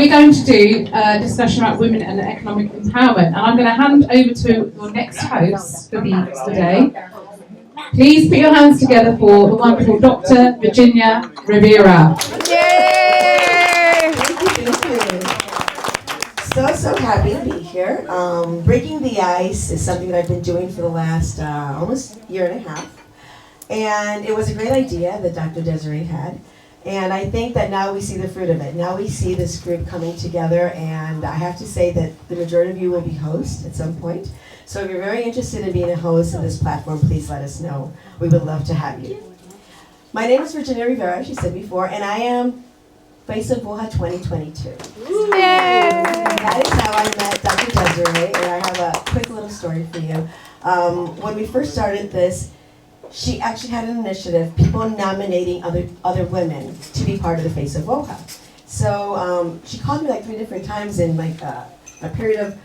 we're going to do a discussion about women and economic empowerment, and I'm going to hand over to your next host for the day. Please put your hands together for the wonderful Dr. Virginia Rivera. Yay! So happy to be here. Breaking the ice is something that I've been doing for the last almost year and a half. And it was a great idea that Dr. Desziree had. And I think that now we see the fruit of it. Now we see this group coming together, and I have to say that the majority of you will be hosts at some point. So if you're very interested in being a host of this platform, please let us know. We would love to have you. My name is Virginia Rivera, as she said before, and I am Face of Woha 2022. That is how I met Dr. Desziree, and I have a quick little story for you. When we first started this, she actually had an initiative, people nominating other women to be part of the Face of Woha. So she called me like 3 different times in like a period of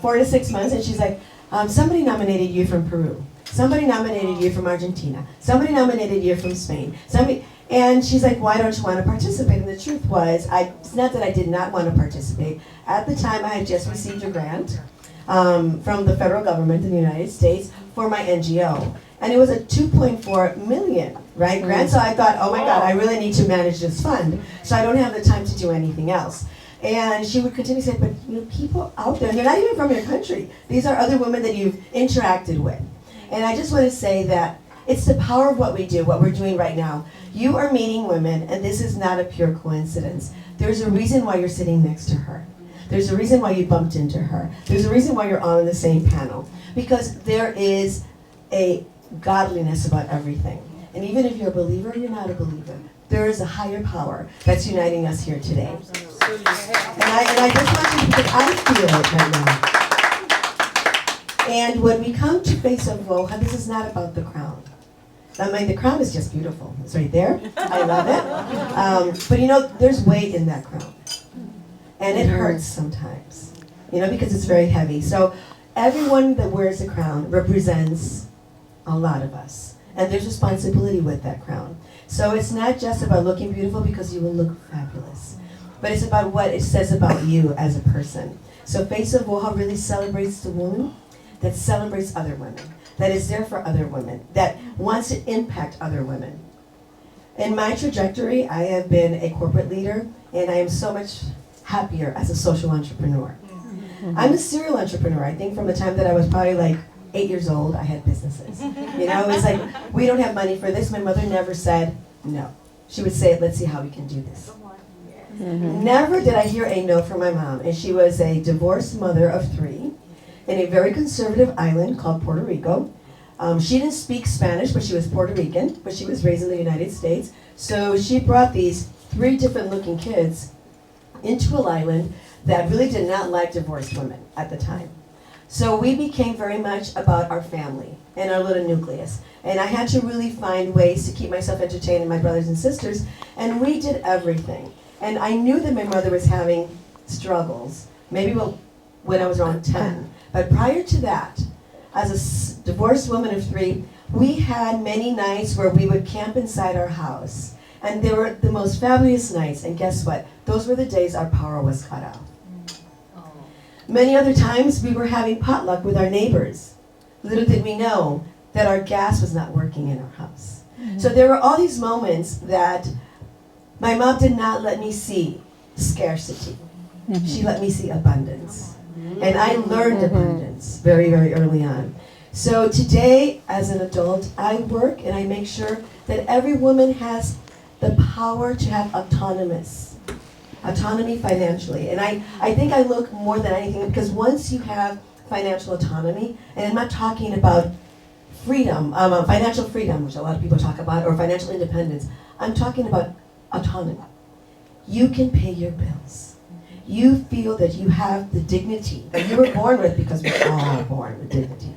4 to 6 months, and she's like, somebody nominated you from Peru. Somebody nominated you from Argentina. Somebody nominated you from Spain. And she's like, why don't you want to participate? And the truth was, it's not that I did not want to participate. At the time, I had just received a grant from the federal government in the United States for my NGO. And it was a $2.4 million, right, grant. So I thought, oh my God, I really need to manage this fund. So I don't have the time to do anything else. And she would continue to say, but people out there, and they're not even from your country. These are other women that you've interacted with. And I just want to say that it's the power of what we do, what we're doing right now. You are meeting women, and this is not a pure coincidence. There's a reason why you're sitting next to her. There's a reason why you bumped into her. There's a reason why you're on the same panel. Because there is a godliness about everything. And even if you're a believer or you're not a believer, there is a higher power that's uniting us here today. And I just want you to, because I feel it right now. And when we come to Face of Woha, this is not about the crown. I mean, the crown is just beautiful. It's right there. I love it. But there's weight in that crown. And it hurts sometimes, because it's very heavy. So everyone that wears a crown represents a lot of us. And there's responsibility with that crown. So it's not just about looking beautiful because you will look fabulous. But it's about what it says about you as a person. So Face of Woha really celebrates the woman that celebrates other women, that is there for other women, that wants to impact other women. In my trajectory, I have been a corporate leader, and I am so much happier as a social entrepreneur. I'm a serial entrepreneur. I think from the time that I was probably like 8 years old, I had businesses. It's like, we don't have money for this. My mother never said no. She would say, let's see how we can do this. Never did I hear a no from my mom. And she was a divorced mother of 3 in a very conservative island called Puerto Rico. She didn't speak Spanish, but she was Puerto Rican, but she was raised in the United States. So she brought these 3 different looking kids into an island that really did not like divorced women at the time. So we became very much about our family and our little nucleus. And I had to really find ways to keep myself entertained and my brothers and sisters. And we did everything. And I knew that my mother was having struggles, maybe when I was around 10. But prior to that, as a divorced woman of 3, we had many nights where we would camp inside our house. And they were the most fabulous nights. And guess what? Those were the days our power was cut out. Many other times we were having potluck with our neighbors. Little did we know that our gas was not working in our house. So there were all these moments that my mom did not let me see scarcity. She let me see abundance. And I learned abundance very, very early on. So today, as an adult, I work and I make sure that every woman has the power to have autonomy financially. And I think I look more than anything, because once you have financial autonomy, and I'm not talking about freedom, financial freedom, which a lot of people talk about, or financial independence. I'm talking about autonomy. You can pay your bills. You feel that you have the dignity that you were born with, because we're all born with dignity.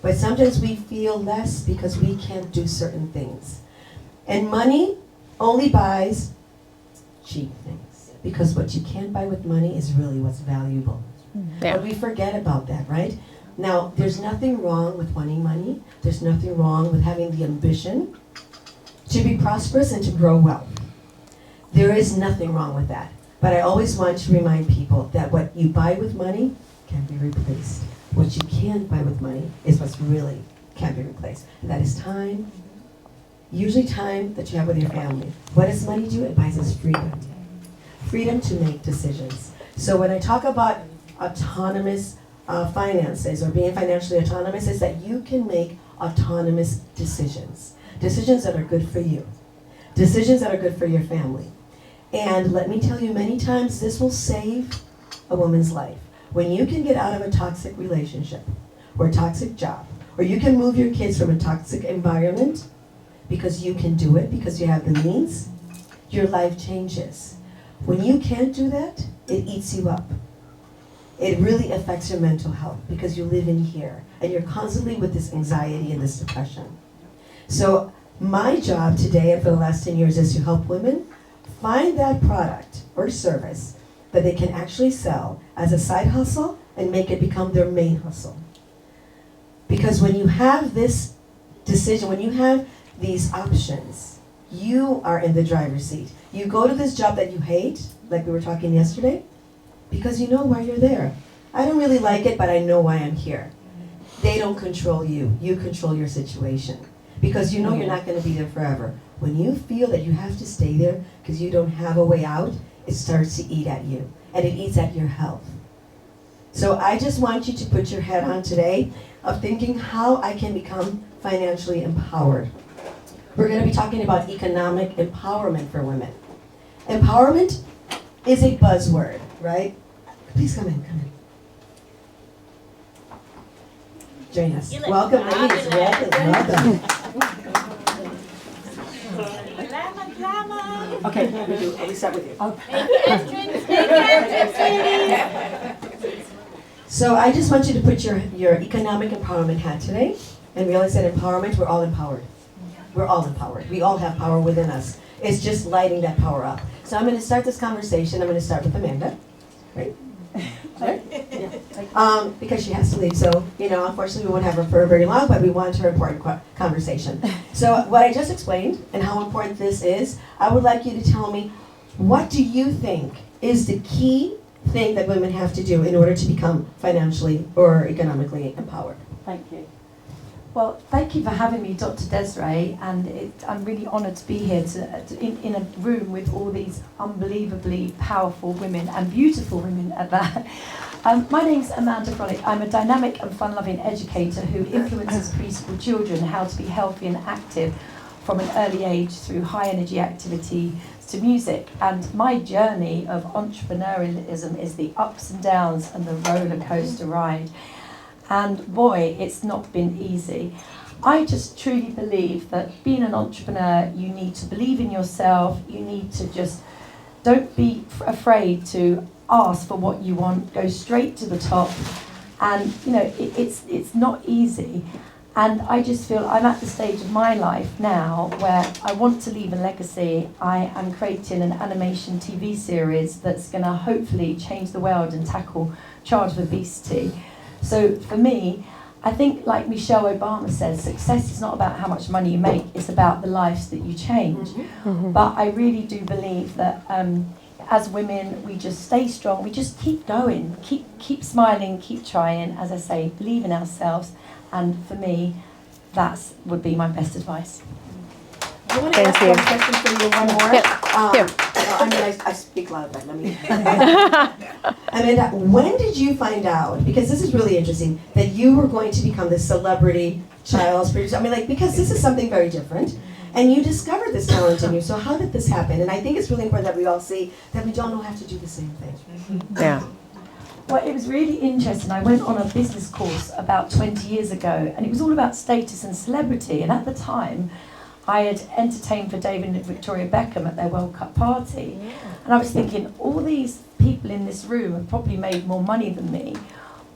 But sometimes we feel less because we can't do certain things. And money only buys cheap things, because what you can't buy with money is really what's valuable. Yeah. But we forget about that, right? Now, there's nothing wrong with wanting money. There's nothing wrong with having the ambition to be prosperous and to grow wealth. There is nothing wrong with that. But I always want to remind people that what you buy with money can be replaced. What you can't buy with money is what's really can't be replaced. And that is time, usually time that you have with your family. What does money do? It buys us freedom. Freedom to make decisions. So when I talk about autonomous finances or being financially autonomous, is that you can make autonomous decisions. Decisions that are good for you. Decisions that are good for your family. And let me tell you, many times this will save a woman's life. When you can get out of a toxic relationship or a toxic job, or you can move your kids from a toxic environment because you can do it, because you have the means, your life changes. When you can't do that, it eats you up. It really affects your mental health because you live in here and you're constantly with this anxiety and this depression. So my job today and for the last 10 years is to help women find that product or service that they can actually sell as a side hustle and make it become their main hustle. Because when you have this decision, when you have these options, you are in the driver's seat. You go to this job that you hate, like we were talking yesterday, because you know why you're there. I don't really like it, but I know why I'm here. They don't control you. You control your situation. Because you know you're not going to be there forever. When you feel that you have to stay there because you don't have a way out, it starts to eat at you. And it eats at your health. So I just want you to put your head on today of thinking how I can become financially empowered. We're going to be talking about economic empowerment for women. Empowerment is a buzzword, right? Please come in. Join us. Welcome, ladies. Welcome. Okay, we start with you. So I just want you to put your economic empowerment hat today and realize that empowerment, we're all empowered. We're all empowered. We all have power within us. It's just lighting that power up. So I'm going to start this conversation. I'm going to start with Amanda, right? Because she has to leave. So, unfortunately we won't have her for very long, but we want her important conversation. So what I just explained and how important this is, I would like you to tell me, what do you think is the key thing that women have to do in order to become financially or economically empowered? Thank you. Well, thank you for having me, Dr. Desziree, and I'm really honoured to be here in a room with all these unbelievably powerful women and beautiful women at that. My name's Amanda Frolick. I'm a dynamic and fun-loving educator who influences preschool children how to be healthy and active from an early age through high-energy activity to music. And my journey of entrepreneurialism is the ups and downs and the roller coaster ride. And boy, it's not been easy. I just truly believe that being an entrepreneur, you need to believe in yourself. You need to just, don't be afraid to ask for what you want, go straight to the top. And it's not easy. And I just feel I'm at the stage of my life now where I want to leave a legacy. I am creating an animation TV series that's going to hopefully change the world and tackle childhood obesity. So for me, I think like Michelle Obama says, success is not about how much money you make, it's about the lives that you change. Mm-hmm. But I really do believe that as women, we just stay strong, we just keep going, keep smiling, keep trying, as I say, believe in ourselves. And for me, that would be my best advice. I want to ask one question for you, one more. Here. I speak loud, but let me. Amanda, when did you find out, because this is really interesting, that you were going to become this celebrity child's producer? Because this is something very different, and you discovered this talent in you. So how did this happen? And I think it's really important that we all see that we don't all have to do the same thing. Yeah. Well, it was really interesting. I went on a business course about 20 years ago, and it was all about status and celebrity. And at the time, I had entertained for David and Victoria Beckham at their World Cup party. Yeah. And I was thinking, all these people in this room have probably made more money than me.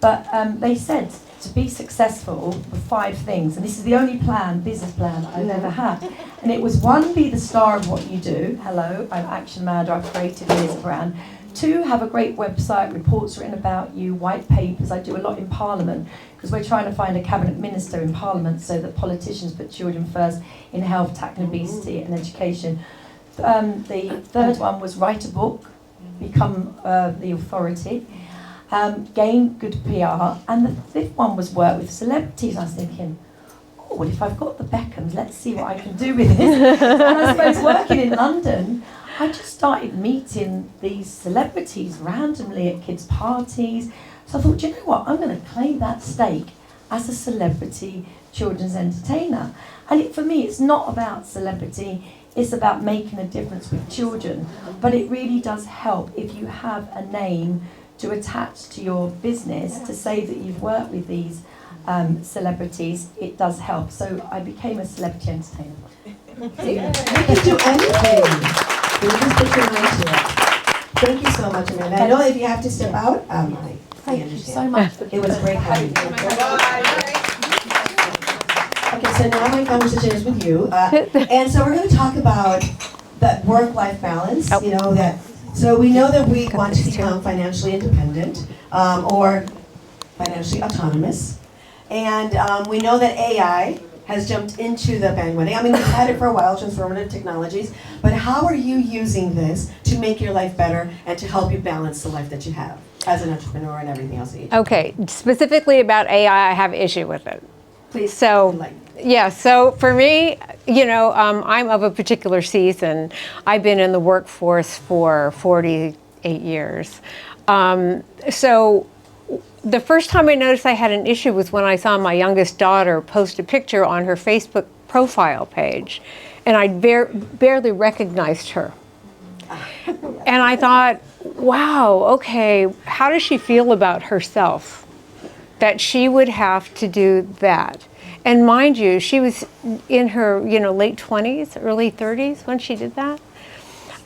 But they said to be successful were 5 things. And this is the only business plan I've ever had. And it was 1, be the star of what you do. Hello, I'm Action Amanda, I've created me as a brand. 2, have a great website, reports written about you, white papers. I do a lot in Parliament because we're trying to find a cabinet minister in Parliament so that politicians put children first in health, tackling obesity and education. The third one was write a book, become the authority, gain good PR, and the fifth one was work with celebrities. I was thinking, oh, well, if I've got the Beckhams, let's see what I can do with this. And I suppose working in London, I just started meeting these celebrities randomly at kids' parties. So I thought, you know what, I'm going to claim that stake as a celebrity children's entertainer. And for me, it's not about celebrity, it's about making a difference with children. But it really does help if you have a name to attach to your business to say that you've worked with these celebrities. It does help. So I became a celebrity entertainer. You can do anything. You just put your mind to it. Thank you so much, Amanda. I know if you have to step out, Thank you so much for it was great having you. Okay, so now my conversation is with you, and so we're going to talk about that work-life balance. You know that. So we know that we want to become financially independent or financially autonomous, and we know that AI has jumped into the bandwagon. I mean, we've had it for a while, transformative technologies, but how are you using this to make your life better and to help you balance the life that you have as an entrepreneur and everything else that you do? Okay, specifically about AI, I have issue with it. Please. So, yeah, so for me, you know, I'm of a particular season. I've been in the workforce for 48 years. So the first time I noticed I had an issue was when I saw my youngest daughter post a picture on her Facebook profile page, and I barely recognized her. And I thought, wow, okay, how does she feel about herself that she would have to do that? And mind you, she was in her, you know, late 20s, early 30s when she did that.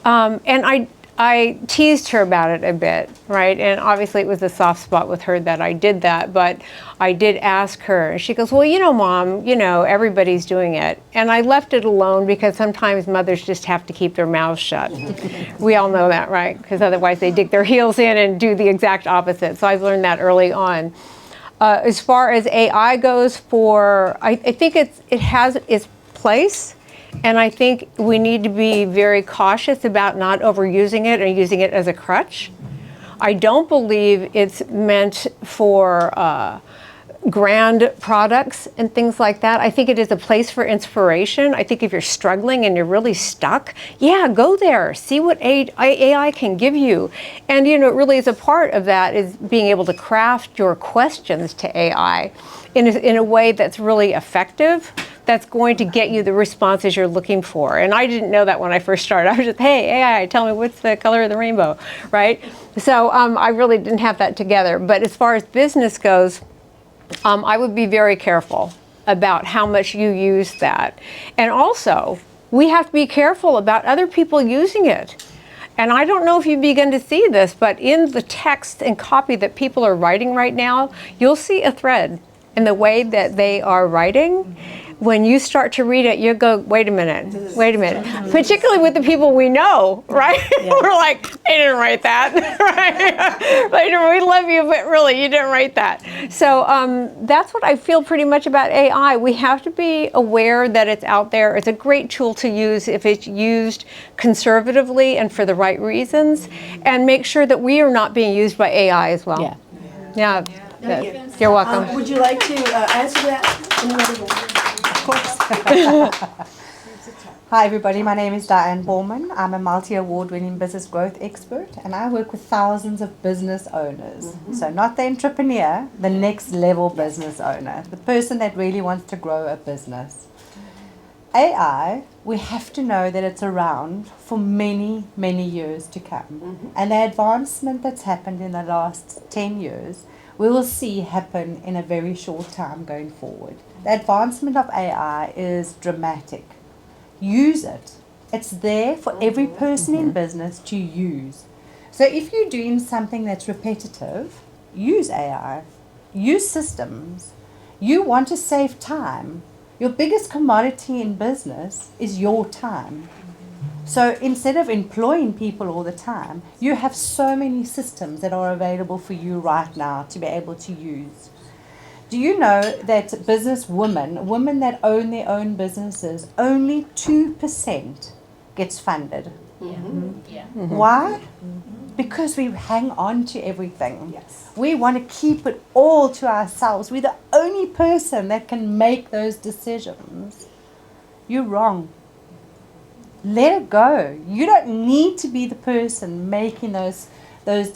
And I teased her about it a bit, right? And obviously it was a soft spot with her that I did that, but I did ask her, and she goes, well, you know, Mom, you know, everybody's doing it. And I left it alone because sometimes mothers just have to keep their mouths shut. We all know that, right? Because otherwise they dig their heels in and do the exact opposite. So I've learned that early on. As far as AI goes, I think it has its place. And I think we need to be very cautious about not overusing it and using it as a crutch. I don't believe it's meant for grand products and things like that. I think it is a place for inspiration. I think if you're struggling and you're really stuck, yeah, go there. See what AI can give you. And, you know, it really is a part of that is being able to craft your questions to AI in a way that's really effective, that's going to get you the responses you're looking for. And I didn't know that when I first started. I was just, hey, AI, tell me what's the color of the rainbow, right? So I really didn't have that together. But as far as business goes, I would be very careful about how much you use that. And also, we have to be careful about other people using it. And I don't know if you begin to see this, but in the text and copy that people are writing right now, you'll see a thread in the way that they are writing. When you start to read it, you go, wait a minute. Particularly with the people we know, right? Yeah. We're like, they didn't write that, right? Like, we love you, but really, you didn't write that. So that's what I feel pretty much about AI. We have to be aware that it's out there. It's a great tool to use if it's used conservatively and for the right reasons, and make sure that we are not being used by AI as well. Yeah. You're welcome. Would you like to answer that? Hi everybody, my name is Diane Borman. I'm a multi-award-winning business growth expert, and I work with thousands of business owners. Mm-hmm. So not the entrepreneur, the next level business owner, the person that really wants to grow a business. AI, we have to know that it's around for many, many years to come. Mm-hmm. And the advancement that's happened in the last 10 years, we will see happen in a very short time going forward. The advancement of AI is dramatic. Use it. It's there for every person in business to use. So if you're doing something that's repetitive, use AI. Use systems. You want to save time. Your biggest commodity in business is your time. So instead of employing people all the time, you have so many systems that are available for you right now to be able to use. Do you know that business women that own their own businesses, only 2% gets funded. Mm-hmm. Why? Because we hang on to everything. Yes. We want to keep it all to ourselves. We're the only person that can make those decisions. You're wrong. Let it go. You don't need to be the person making those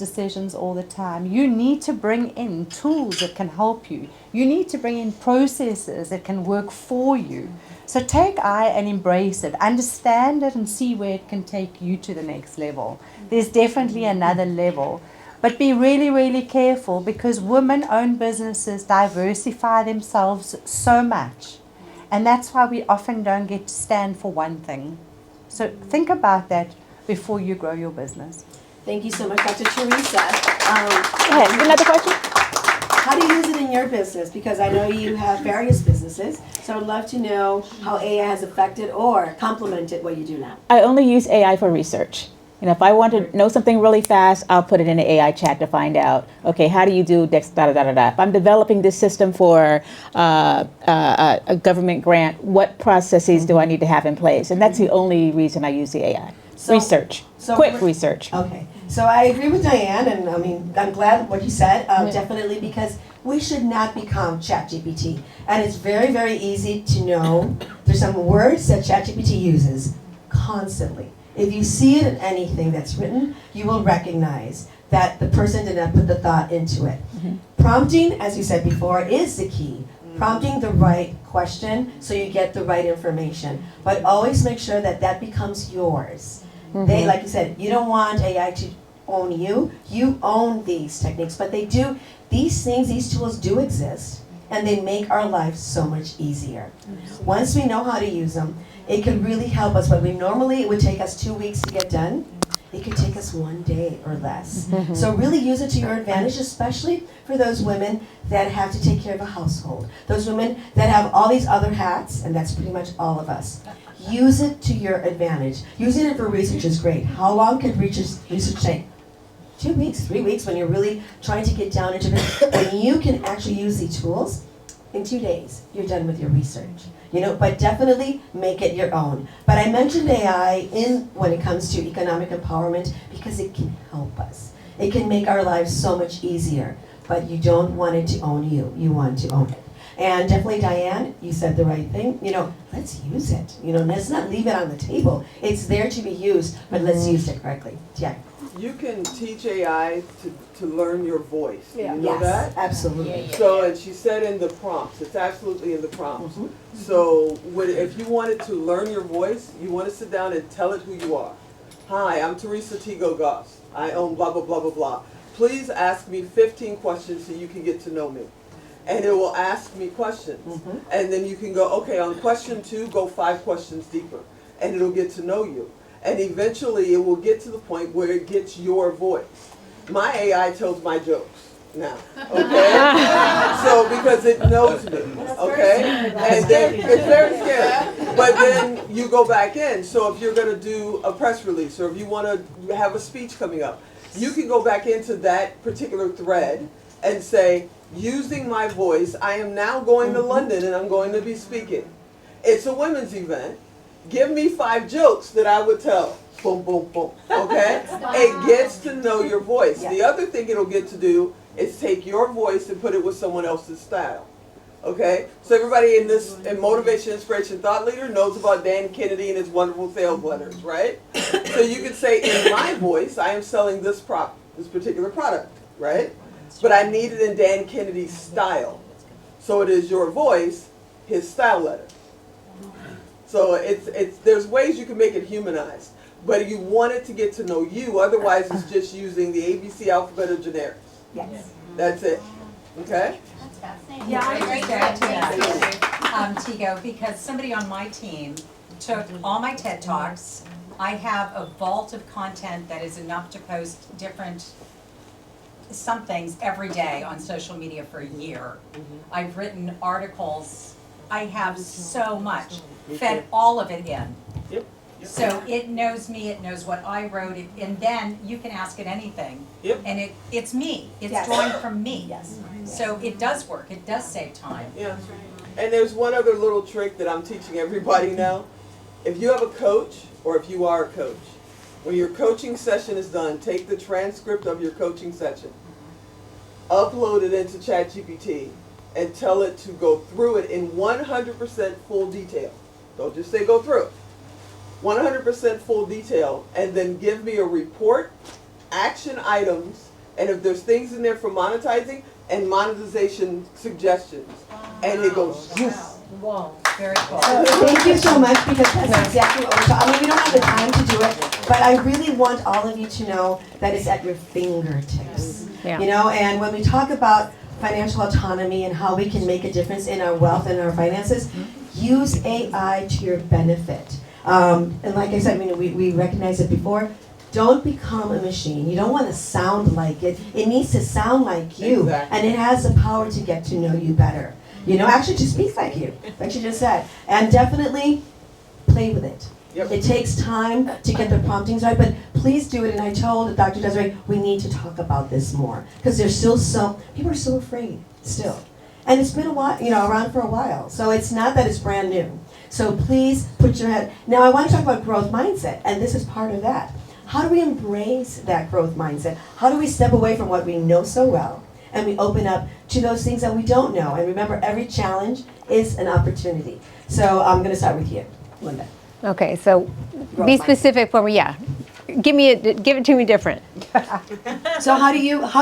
decisions all the time. You need to bring in tools that can help you. You need to bring in processes that can work for you. So take I and embrace it. Understand it and see where it can take you to the next level. There's definitely another level. But be really, really careful, because women-owned businesses diversify themselves so much. And that's why we often don't get to stand for one thing. So think about that before you grow your business. Thank you so much, Dr. Teresa. Go ahead. Another question? How do you use it in your business? Because I know you have various businesses, so I'd love to know how AI has affected or complemented what you do now. I only use AI for research. You know, if I want to know something really fast, I'll put it in the AI chat to find out, okay, how do you do this, da-da-da-da-da. If I'm developing this system for a government grant, what processes do I need to have in place? And that's the only reason I use the AI. Research. Quick research. Okay. So I agree with Diane, and I mean, I'm glad what you said, definitely, because we should not become ChatGPT. And it's very, very easy to know there's some words that ChatGPT uses constantly. If you see it in anything that's written, you will recognize that the person did not put the thought into it. Prompting, as you said before, is the key. Prompting the right question so you get the right information. But always make sure that that becomes yours. They, like you said, you don't want AI to own you. You own these techniques, but they do, these things, these tools do exist, and they make our lives so much easier. Once we know how to use them, it can really help us. But it would take us 2 weeks to get done. It could take us 1 day or less. So really use it to your advantage, especially for those women that have to take care of a household. Those women that have all these other hats, and that's pretty much all of us. Use it to your advantage. Using it for research is great. How long could research take? 2 weeks, 3 weeks, when you're really trying to get down into it. When you can actually use these tools, in 2 days, you're done with your research. You know, but definitely make it your own. But I mentioned AI when it comes to economic empowerment because it can help us. It can make our lives so much easier. But you don't want it to own you. You want to own it. And definitely, Diane, you said the right thing. You know, let's use it. You know, let's not leave it on the table. It's there to be used, but let's use it correctly. Jack. You can teach AI to learn your voice. Yeah. You know that? Absolutely. So, and she said in the prompts, it's absolutely in the prompts. So, if you wanted to learn your voice, you want to sit down and tell it who you are. Hi, I'm Teresa Tigo Goss. I own blah, blah, blah, blah, blah. Please ask me 15 questions so you can get to know me. And it will ask me questions. And then you can go, okay, on question 2, go 5 questions deeper. And it'll get to know you. And eventually it will get to the point where it gets your voice. My AI tells my jokes now, okay? So, because it knows me, okay? And then, it's very scary. But then you go back in. So if you're gonna do a press release, or if you wanna have a speech coming up, you can go back into that particular thread and say, using my voice, I am now going to London and I'm going to be speaking. It's a women's event. Give me 5 jokes that I would tell. Boom, boom, boom. Okay? It gets to know your voice. The other thing it'll get to do is take your voice and put it with someone else's style. Okay? So everybody in Motivation, Inspiration, Thought Leader knows about Dan Kennedy and his wonderful sales letters, right? So you can say, in my voice, I am selling this particular product, right? But I need it in Dan Kennedy's style. So it is your voice, his style letter. So there's ways you can make it humanized, but you want it to get to know you. Otherwise, it's just using the ABC alphabet of generics. Yes. That's it. Okay? That's fascinating. Yeah, I Great just add to that. Tigo, because somebody on my team took all my TED Talks. I have a vault of content that is enough to post different some things every day on social media for a year. I've written articles. I have so much. Fed all of it in. Yep. So it knows me, it knows what I wrote, and then you can ask it anything. Yep. And it's me, it's Yes. drawing from me. Yes. So it does work, it does save time. Yeah. And there's one other little trick that I'm teaching everybody now. If you have a coach or if you are a coach, when your coaching session is done, take the transcript of your coaching session, upload it into ChatGPT, and tell it to go through it in 100% full detail. Don't just say go through it. 100% full detail, and then give me a report, action items, and if there's things in there for monetizing, and monetization suggestions. And it goes, yes. Wow, very cool. Thank you so much, because that's exactly what we're talking. I mean, we don't have the time to do it, but I really want all of you to know that it's at your fingertips. Yeah. You know, and when we talk about financial autonomy and how we can make a difference in our wealth and our finances, use AI to your benefit. And like I said, I mean, we recognized it before. Don't become a machine. You don't want to sound like it. It needs to sound like you. Exactly. And it has the power to get to know you better. You know, actually to speak like you, like you just said. And definitely play with it. Yep. It takes time to get the promptings right, but please do it. And I told Dr. Desziree, we need to talk about this more. Because there's still people are so afraid, still. And it's been a while, you know, around for a while. So it's not that it's brand new. So please put your head. Now I want to talk about growth mindset, and this is part of that. How do we embrace that growth mindset? How do we step away from what we know so well, and we open up to those things that we don't know? And remember, every challenge is an opportunity. So I'm going to start with you, Linda. Okay, so Growth be mindset. specific for me. Yeah, give it to me different. So how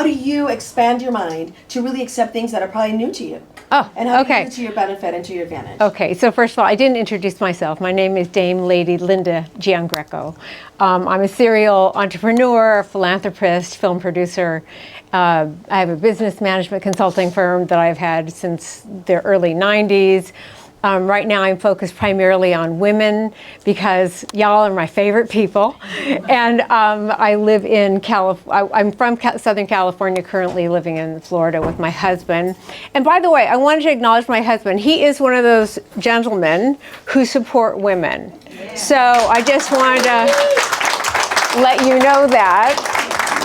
do you expand your mind to really accept things that are probably new to you? Oh, And how do you okay. use it to your benefit and to your advantage? Okay, so first of all, I didn't introduce myself. My name is Dame Lady Linda Giangreco. I'm a serial entrepreneur, philanthropist, film producer. I have a business management consulting firm that I've had since the early 90s. Right now I'm focused primarily on women because y'all are my favorite people. And I live in I'm from Southern California, currently living in Florida with my husband. And by the way, I wanted to acknowledge my husband. He is one of those gentlemen who support women. So I just wanted to let you know that.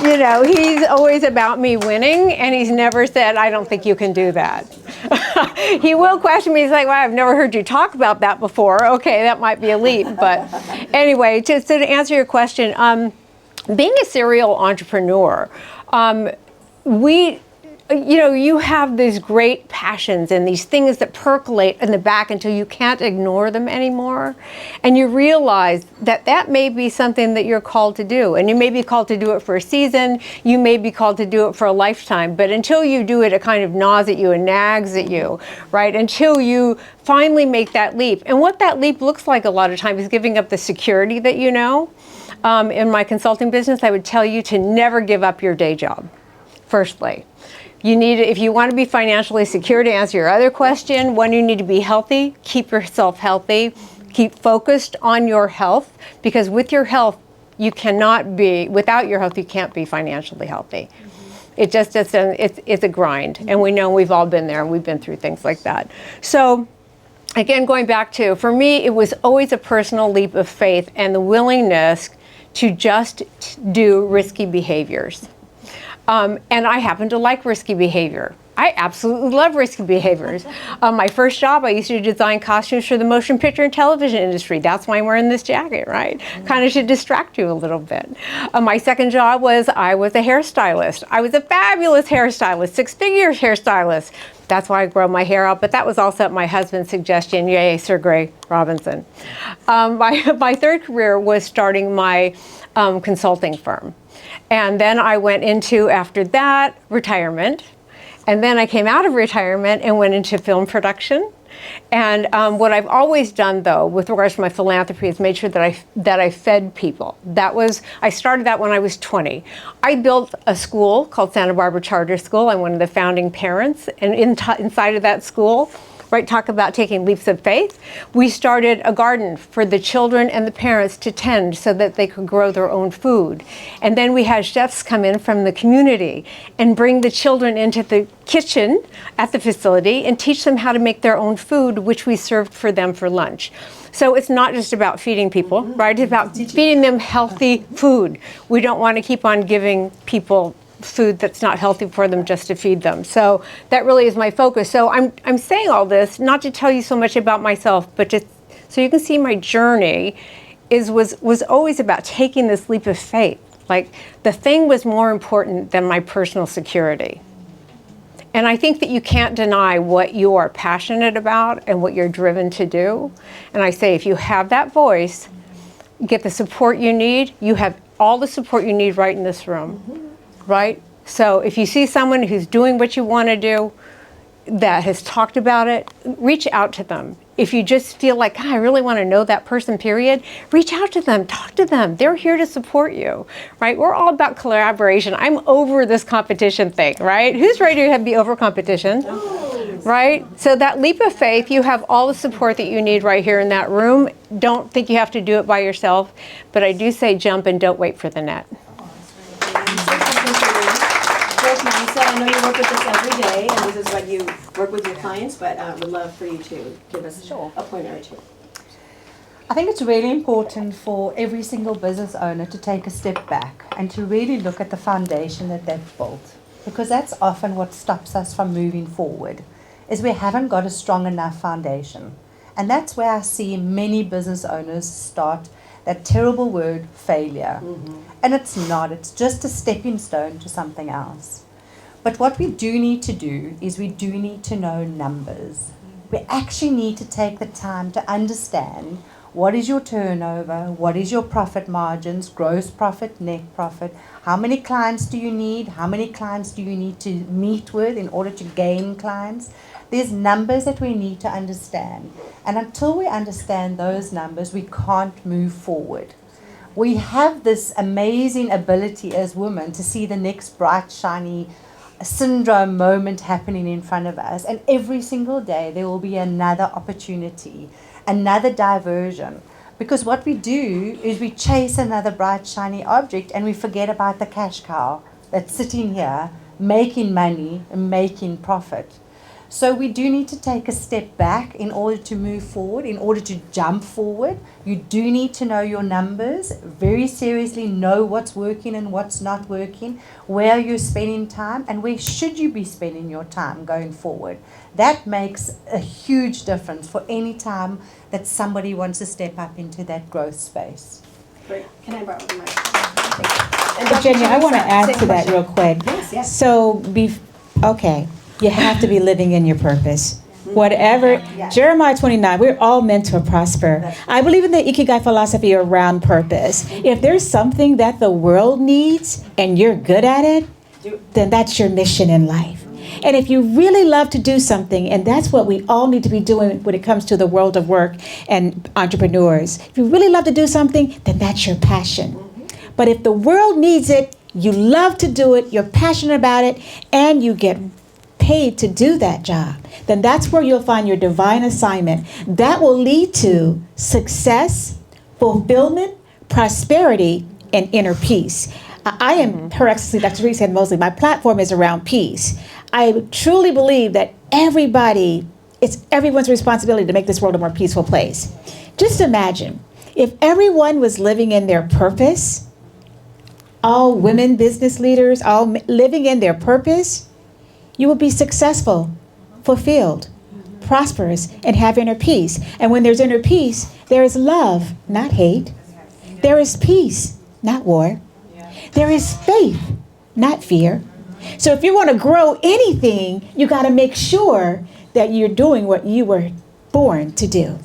You know, he's always about me winning, and he's never said, I don't think you can do that. He will question me. He's like, well, I've never heard you talk about that before. Okay, that might be a leap. But anyway, to answer your question, being a serial entrepreneur, you have these great passions and these things that percolate in the back until you can't ignore them anymore. And you realize that may be something that you're called to do. And you may be called to do it for a season. You may be called to do it for a lifetime. But until you do it, it kind of gnaws at you and nags at you, right? Until you finally make that leap. And what that leap looks like a lot of times is giving up the security that you know. In my consulting business, I would tell you to never give up your day job, firstly. If you want to be financially secure, to answer your other question, when you need to be healthy, keep yourself healthy, keep focused on your health, because with your health, without your health, you can't be financially healthy. It just doesn't, it's a grind. And we know we've all been there and we've been through things like that. So again, going back to, for me, it was always a personal leap of faith and the willingness to just do risky behaviors. And I happen to like risky behavior. I absolutely love risky behaviors. My first job, I used to design costumes for the motion picture and television industry. That's why I'm wearing this jacket, right? Kind of to distract you a little bit. My second job was I was a hairstylist. I was a fabulous hairstylist, six-figure hairstylist. That's why I grow my hair out, but that was also at my husband's suggestion. Yay, Sir Gray Robinson. My third career was starting my consulting firm. And then I went into, after that, retirement. And then I came out of retirement and went into film production. And what I've always done, though, with regards to my philanthropy, is made sure that I fed people. I started that when I was 20. I built a school called Santa Barbara Charter School. I'm one of the founding parents. And inside of that school, right, talk about taking leaps of faith. We started a garden for the children and the parents to tend so that they could grow their own food. And then we had chefs come in from the community and bring the children into the kitchen at the facility and teach them how to make their own food, which we served for them for lunch. So it's not just about feeding people, right? It's about feeding them healthy food. We don't want to keep on giving people food that's not healthy for them just to feed them. So that really is my focus. So I'm saying all this not to tell you so much about myself, but just so you can see my journey was always about taking this leap of faith. Like, the thing was more important than my personal security. And I think that you can't deny what you are passionate about and what you're driven to do. And I say, if you have that voice, get the support you need. You have all the support you need right in this room, right? So if you see someone who's doing what you want to do, that has talked about it, reach out to them. If you just feel like, God, I really want to know that person, period, reach out to them, talk to them. They're here to support you, right? We're all about collaboration. I'm over this competition thing, right? Who's ready to be over competition, right? So that leap of faith, you have all the support that you need right here in that room. Don't think you have to do it by yourself, but I do say jump and don't wait for the net. I know you work with this every day, and this is what you work with your clients, but I would love for you to give us a pointer or two. I think it's really important for every single business owner to take a step back and to really look at the foundation that they've built. Because that's often what stops us from moving forward, is we haven't got a strong enough foundation. And that's where I see many business owners start that terrible word, failure. And it's not, it's just a stepping stone to something else. But what we do need to do is we do need to know numbers. We actually need to take the time to understand what is your turnover, what is your profit margins, gross profit, net profit, how many clients do you need, how many clients do you need to meet with in order to gain clients. There's numbers that we need to understand. And until we understand those numbers, we can't move forward. We have this amazing ability as women to see the next bright, shiny syndrome moment happening in front of us, and every single day there will be another opportunity, another diversion, because what we do is we chase another bright shiny object and we forget about the cash cow that's sitting here making money and making profit. So we do need to take a step back in order to move forward, in order to jump forward. You do need to know your numbers, very seriously know what's working and what's not working, where you're spending time, and where should you be spending your time going forward. That makes a huge difference for any time that somebody wants to step up into that growth space. Great. Can I borrow the mic? Virginia, I want to add to that real quick. Yes. So, okay, you have to be living in your purpose. Whatever, Jeremiah 29, we're all meant to prosper. I believe in the Ikigai philosophy around purpose. If there's something that the world needs and you're good at it, then that's your mission in life. And if you really love to do something, and that's what we all need to be doing when it comes to the world of work and entrepreneurs, if you really love to do something, then that's your passion. But if the world needs it, you love to do it, you're passionate about it, and you get paid to do that job, then that's where you'll find your divine assignment. That will lead to success, fulfillment, prosperity, and inner peace. I am, Her Excellency Dr. Desziree said mostly, my platform is around peace. I truly believe that it's everyone's responsibility to make this world a more peaceful place. Just imagine, if everyone was living in their purpose, all women business leaders, all living in their purpose, you will be successful, fulfilled, prosperous, and have inner peace. And when there's inner peace, there is love, not hate. There is peace, not war. There is faith, not fear. So if you want to grow anything, you got to make sure that you're doing what you were born to do.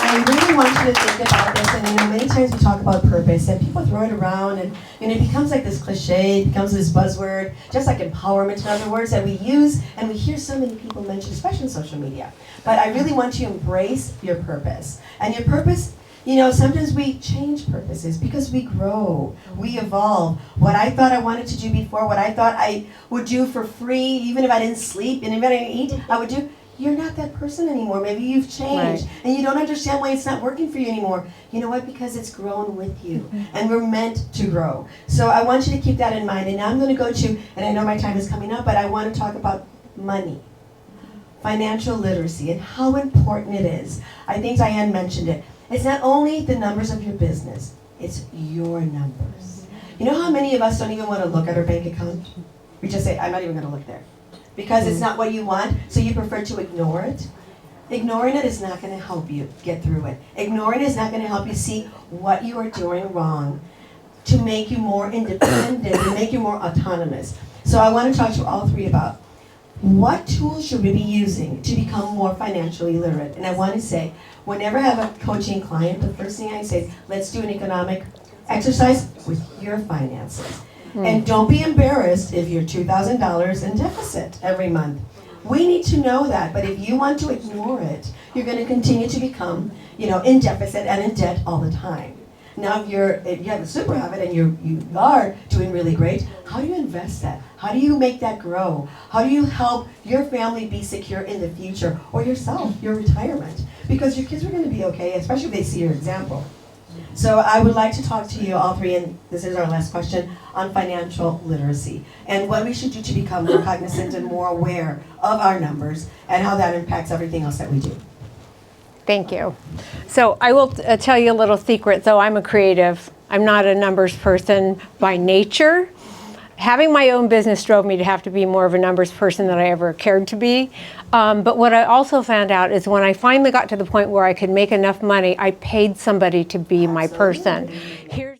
I really want you to think about this, and many times we talk about purpose, and people throw it around, and it becomes like this cliche, it becomes this buzzword, just like empowerment, in other words, that we use, and we hear so many people mention, especially on social media. But I really want you to embrace your purpose. And your purpose, sometimes we change purposes because we grow, we evolve. What I thought I wanted to do before, what I thought I would do for free, even if I didn't sleep, and even if I didn't eat, I would do. You're not that person anymore. Maybe you've changed, and you don't understand why it's not working for you anymore. You know what? Because it's grown with you, and we're meant to grow. So I want you to keep that in mind. And now I'm going to go to, and I know my time is coming up, but I want to talk about money, financial literacy, and how important it is. I think Diane mentioned it. It's not only the numbers of your business, it's your numbers. You know how many of us don't even want to look at our bank account? We just say, I'm not even going to look there. Because it's not what you want, so you prefer to ignore it. Ignoring it is not going to help you get through it. Ignoring it is not going to help you see what you are doing wrong to make you more independent and make you more autonomous. So I want to talk to all three about what tools should we be using to become more financially literate. And I want to say, whenever I have a coaching client, the first thing I say is, let's do an economic exercise with your finances. And don't be embarrassed if you're $2,000 in deficit every month. We need to know that, but if you want to ignore it, you're going to continue to become, in deficit and in debt all the time. Now, if you have a super habit and you are doing really great, how do you invest that? How do you make that grow? How do you help your family be secure in the future, or yourself, your retirement? Because your kids are going to be okay, especially if they see your example. So I would like to talk to you all three, and this is our last question, on financial literacy and what we should do to become more cognizant and more aware of our numbers and how that impacts everything else that we do. Thank you. So I will tell you a little secret, though I'm a creative. I'm not a numbers person by nature. Having my own business drove me to have to be more of a numbers person than I ever cared to be. But what I also found out is when I finally got to the point where I could make enough money, I paid somebody to be my person. Here's